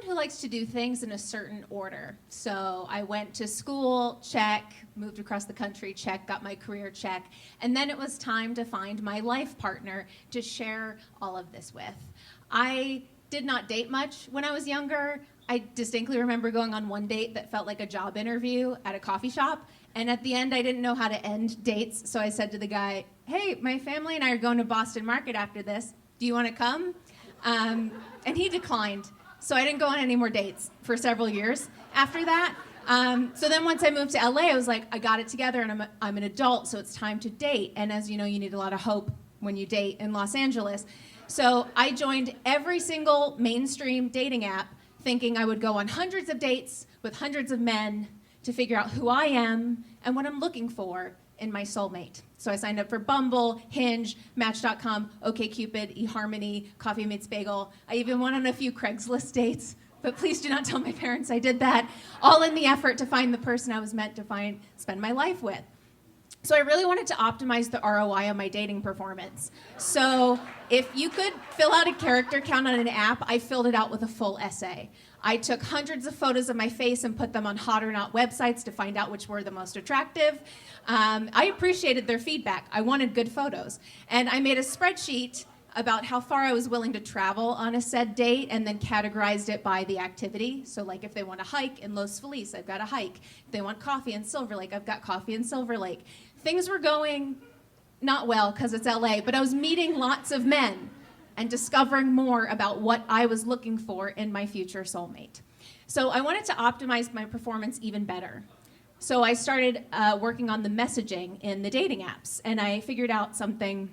someone who likes to do things in a certain order. So I went to school, check, moved across the country, check, got my career, check, and then it was time to find my life partner to share all of this with. I did not date much when I was younger. I distinctly remember going on one date that felt like a job interview at a coffee shop, and at the end I didn't know how to end dates, so I said to the guy, "Hey, my family and I are going to Boston Market after this. Do you want to come?" And he declined. So I didn't go on any more dates for several years after that. So then once I moved to LA, I was like, I got it together and I'm an adult, so it's time to date. And as you know, you need a lot of hope when you date in Los Angeles. So I joined every single mainstream dating app thinking I would go on hundreds of dates with hundreds of men to figure out who I am and what I'm looking for in my soulmate. So I signed up for Bumble, Hinge, Match.com, OkCupid, eHarmony, Coffee Meets Bagel. I even went on a few Craigslist dates, but please do not tell my parents I did that, all in the effort to find the person I was meant to spend my life with. So I really wanted to optimize the ROI on my dating performance. So if you could fill out a character count on an app, I filled it out with a full essay. I took hundreds of photos of my face and put them on Hot or Not websites to find out which were the most attractive. I appreciated their feedback. I wanted good photos. And I made a spreadsheet about how far I was willing to travel on a said date and then categorized it by the activity. So like if they want to hike in Los Feliz, I've got a hike. If they want coffee in Silver Lake, I've got coffee in Silver Lake. Things were going not well because it's LA, but I was meeting lots of men and discovering more about what I was looking for in my future soulmate. So I wanted to optimize my performance even better. So I started working on the messaging in the dating apps, and I figured out something.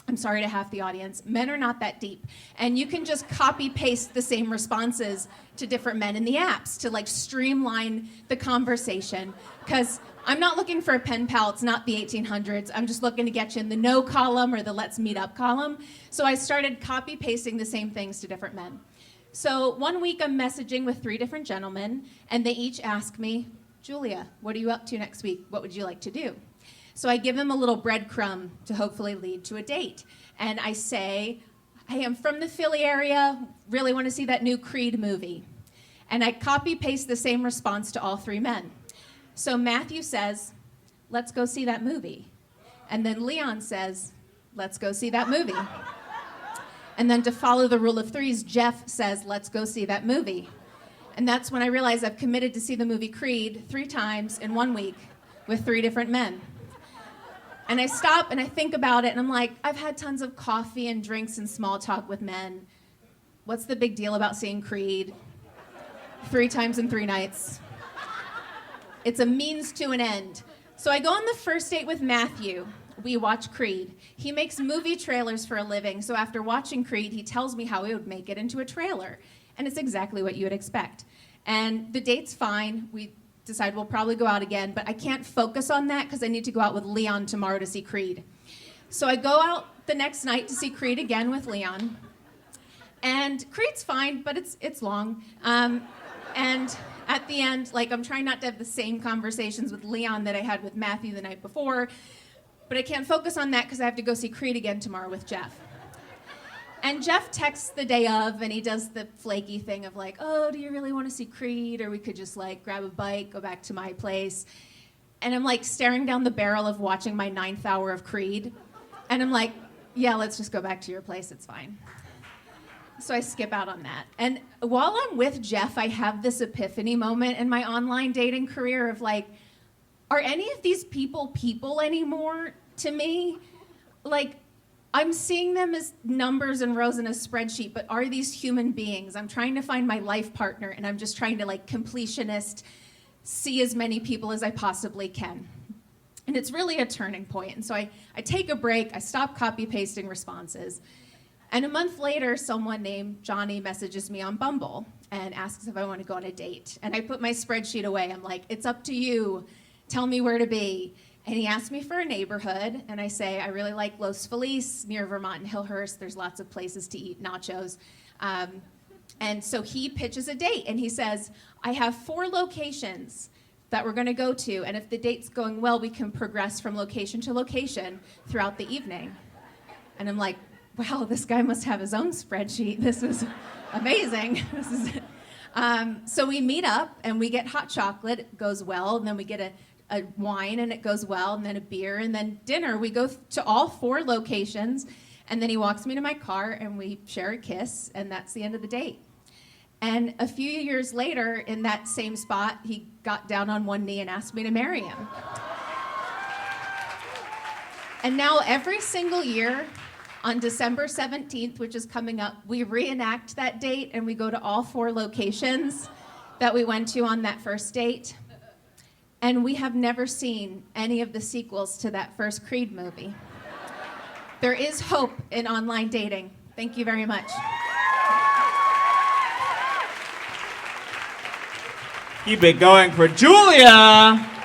I'm sorry to half the audience. Men are not that deep. And you can just copy paste the same responses to different men in the apps to like streamline the conversation. Because I'm not looking for a pen pal, it's not the 1800s. I'm just looking to get you in the no column or the let's meet up column. So I started copy pasting the same things to different men. So one week I'm messaging with 3 different gentlemen, and they each ask me, "Julia, what are you up to next week? What would you like to do?" So I give him a little breadcrumb to hopefully lead to a date. And I say, "Hey, I'm from the Philly area, really want to see that new Creed movie." And I copy paste the same response to all 3 men. So Matthew says, "Let's go see that movie." And then Leon says, "Let's go see that movie." And then to follow the rule of 3s, Jeff says, "Let's go see that movie." And that's when I realized I've committed to see the movie Creed 3 times in 1 week with 3 different men. And I stop and I think about it and I'm like, I've had tons of coffee and drinks and small talk with men. What's the big deal about seeing Creed 3 times in 3 nights? It's a means to an end. So I go on the first date with Matthew. We watch Creed. He makes movie trailers for a living, so after watching Creed, he tells me how he would make it into a trailer. And it's exactly what you would expect. And the date's fine. We decide we'll probably go out again, but I can't focus on that because I need to go out with Leon tomorrow to see Creed. So I go out the next night to see Creed again with Leon. And Creed's fine, but it's long. And at the end, like, I'm trying not to have the same conversations with Leon that I had with Matthew the night before, but I can't focus on that because I have to go see Creed again tomorrow with Jeff. And Jeff texts the day of, and he does the flaky thing of like, "Oh, do you really want to see Creed? Or we could just like grab a bike, go back to my place." And I'm like staring down the barrel of watching my 9th hour of Creed. And I'm like, "Yeah, let's just go back to your place, it's fine." So I skip out on that. And while I'm with Jeff, I have this epiphany moment in my online dating career of like, are any of these people anymore to me? Like, I'm seeing them as numbers and rows in a spreadsheet, but are these human beings? I'm trying to find my life partner, and I'm just trying to like completionist, see as many people as I possibly can. And it's really a turning point. And so I take a break, I stop copy pasting responses. And a month later, someone named Johnny messages me on Bumble and asks if I want to go on a date. And I put my spreadsheet away. I'm like, "It's up to you. Tell me where to be." And he asked me for a neighborhood, and I say, "I really like Los Feliz near Vermont and Hillhurst. There's lots of places to eat nachos." And so he pitches a date, and he says, "I have 4 locations that we're going to go to, and if the date's going well, we can progress from location to location throughout the evening." And I'm like, wow, this guy must have his own spreadsheet. This is amazing. So we meet up and we get hot chocolate, it goes well, and then we get a wine and it goes well, and then a beer, and then dinner. We go to all 4 locations, and then he walks me to my car and we share a kiss, and that's the end of the date. And a few years later, in that same spot, he got down on one knee and asked me to marry him. And now every single year, on December 17th, which is coming up, we reenact that date and we go to all 4 locations that we went to on that first date. And we have never seen any of the sequels to that first Creed movie. There is hope in online dating. Thank you very much. Keep it going for Julia.